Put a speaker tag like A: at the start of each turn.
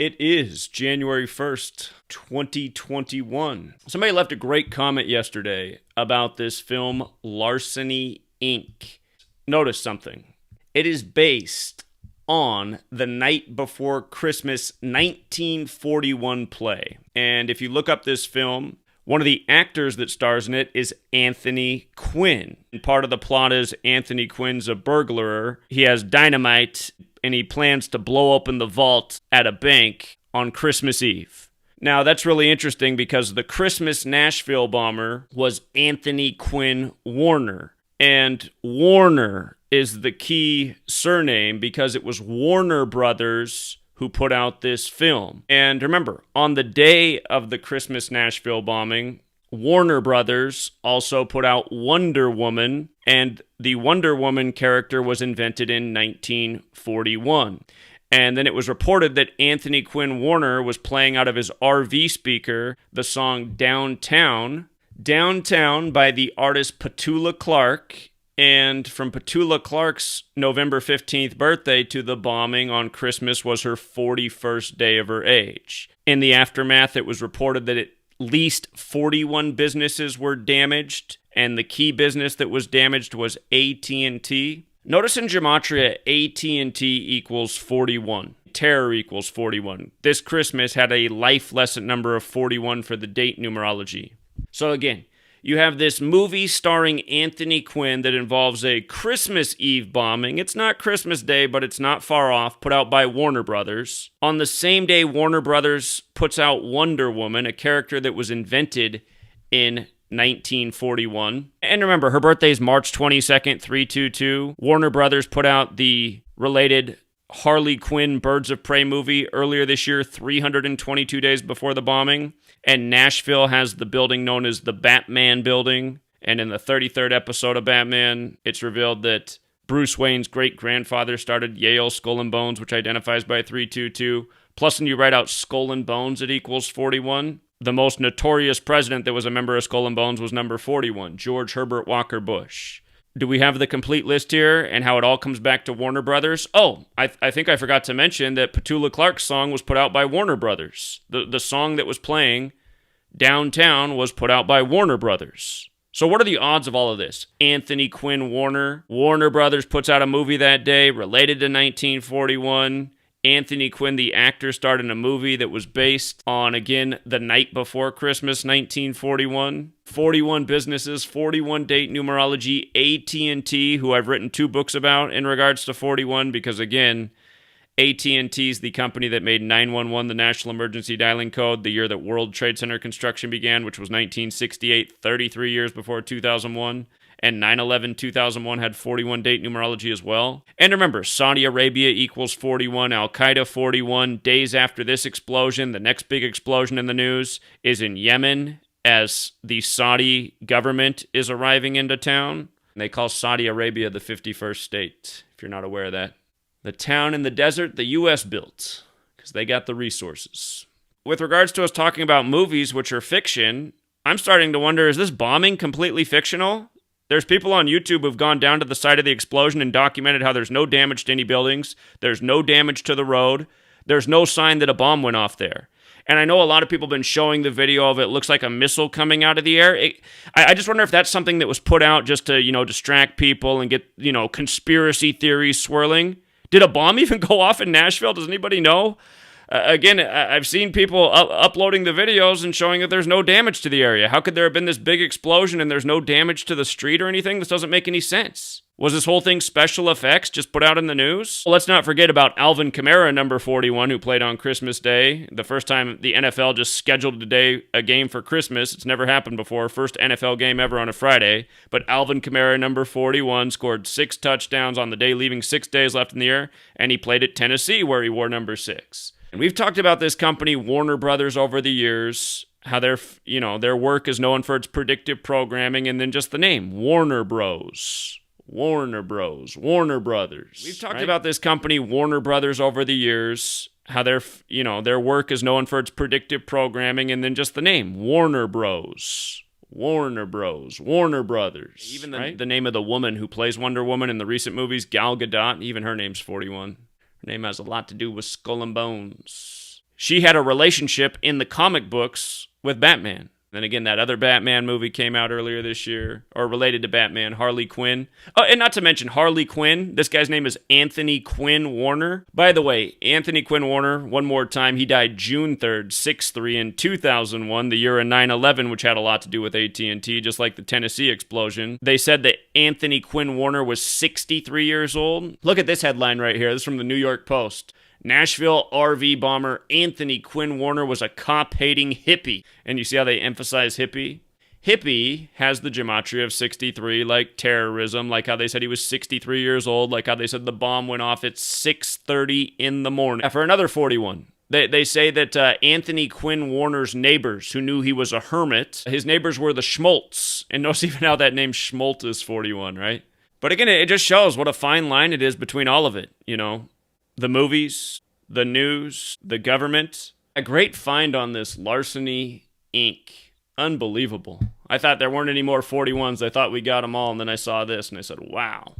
A: It is January 1st, 2021. Somebody left a great comment yesterday about this film, Larceny Inc. Notice something. It is based on the Night Before Christmas 1941 play. And if you look up this film, one of the actors that stars in it is Anthony Quinn. And part of the plot is Anthony Quinn's a burglar. He has dynamite, and he plans to blow open the vault at a bank on Christmas Eve. Now, that's really interesting because the Christmas Nashville bomber was Anthony Quinn Warner. And Warner is the key surname because it was Warner Brothers who put out this film. And remember, on the day of the Christmas Nashville bombing, Warner Brothers also put out Wonder Woman, and the Wonder Woman character was invented in 1941. And then it was reported that Anthony Quinn Warner was playing out of his RV speaker the song Downtown by the artist Petula Clark. And from Petula Clark's November 15th birthday to the bombing on Christmas was her 41st day of her age. In the aftermath, it was reported that at least 41 businesses were damaged, and the key business that was damaged was AT&T. Notice in gematria, AT&T equals 41. Terror equals 41. This Christmas had a life lesson number of 41 for the date numerology. So again, you have this movie starring Anthony Quinn that involves a Christmas Eve bombing. It's not Christmas Day, but it's not far off, put out by Warner Brothers. On the same day, Warner Brothers puts out Wonder Woman, a character that was invented in 1941. And remember, her birthday is March 22nd, 322. Warner Brothers put out the related Harley Quinn Birds of Prey movie earlier this year, 322 days before the bombing. And Nashville has the building known as the Batman Building. And in the 33rd episode of Batman, it's revealed that Bruce Wayne's great-grandfather started Yale Skull and Bones, which identifies by 322. Plus, when you write out Skull and Bones, it equals 41. The most notorious president that was a member of Skull and Bones was number 41, George Herbert Walker Bush. Do we have the complete list here and how it all comes back to Warner Brothers? Oh, I think I forgot to mention that Petula Clark's song was put out by Warner Brothers. The song that was playing, Downtown, was put out by Warner Brothers. So what are the odds of all of this? Anthony Quinn Warner. Warner Brothers puts out a movie that day related to 1941. Anthony Quinn, the actor, starred in a movie that was based on, again, the Night Before Christmas, 1941. 41 businesses, 41 date numerology, AT&T, who I've written 2 books about in regards to 41, because, again, AT&T is the company that made 911 the national emergency dialing code the year that World Trade Center construction began, which was 1968, 33 years before 2001. And 9/11/2001 had 41 date numerology as well. And remember, Saudi Arabia equals 41, Al-Qaeda 41. Days after this explosion, the next big explosion in the news is in Yemen as the Saudi government is arriving into town. And they call Saudi Arabia the 51st state, if you're not aware of that. The town in the desert the U.S. built, because they got the resources. With regards to us talking about movies which are fiction, I'm starting to wonder, is this bombing completely fictional? There's people on YouTube who've gone down to the site of the explosion and documented how there's no damage to any buildings, there's no damage to the road, there's no sign that a bomb went off there. And I know a lot of people have been showing the video of it looks like a missile coming out of the air. I just wonder if that's something that was put out just to, distract people and get, conspiracy theories swirling. Did a bomb even go off in Nashville? Does anybody know? Again, I've seen people uploading the videos and showing that there's no damage to the area. How could there have been this big explosion and there's no damage to the street or anything? This doesn't make any sense. Was this whole thing special effects just put out in the news? Well, let's not forget about Alvin Kamara, number 41, who played on Christmas Day. The first time the NFL just scheduled a game for Christmas. It's never happened before. First NFL game ever on a Friday. But Alvin Kamara, number 41, scored 6 touchdowns on the day, leaving 6 days left in the year. And he played at Tennessee, where he wore number 6. And we've talked about this company, Warner Brothers, over the years, how their work is known for its predictive programming, and then just the name, Warner Bros. Warner Brothers. We've talked about this company, Warner Brothers, over the years, how their work is known for its predictive programming, and then just the name, Warner Bros. Warner Brothers. Even the name of the woman who plays Wonder Woman in the recent movies, Gal Gadot, even her name's 41. Her name has a lot to do with Skull and Bones. she had a relationship in the comic books with Batman. Then again, that other Batman movie came out earlier this year, or related to Batman, Harley Quinn. Oh, and not to mention Harley Quinn. This guy's name is Anthony Quinn Warner. By the way, Anthony Quinn Warner, one more time, he died June 3rd, 6/3 in 2001, the year of 9/11, which had a lot to do with AT&T, just like the Tennessee explosion. They said that Anthony Quinn Warner was 63 years old. Look at this headline right here. This is from the New York Post. Nashville RV bomber Anthony Quinn Warner was a cop-hating hippie. And you see how they emphasize hippie? Hippie has the gematria of 63, like terrorism, like how they said he was 63 years old, like how they said the bomb went off at 6:30 in the morning. For another 41. They say that Anthony Quinn Warner's neighbors, who knew he was a hermit, his neighbors were the Schmoltz. And notice even how that name Schmolt is 41, right? But again, it just shows what a fine line it is between all of it, you know? The movies, the news, the government. A great find on this Larceny Inc. Unbelievable. I thought there weren't any more 41s. I thought we got them all, and then I saw this, and I said, wow.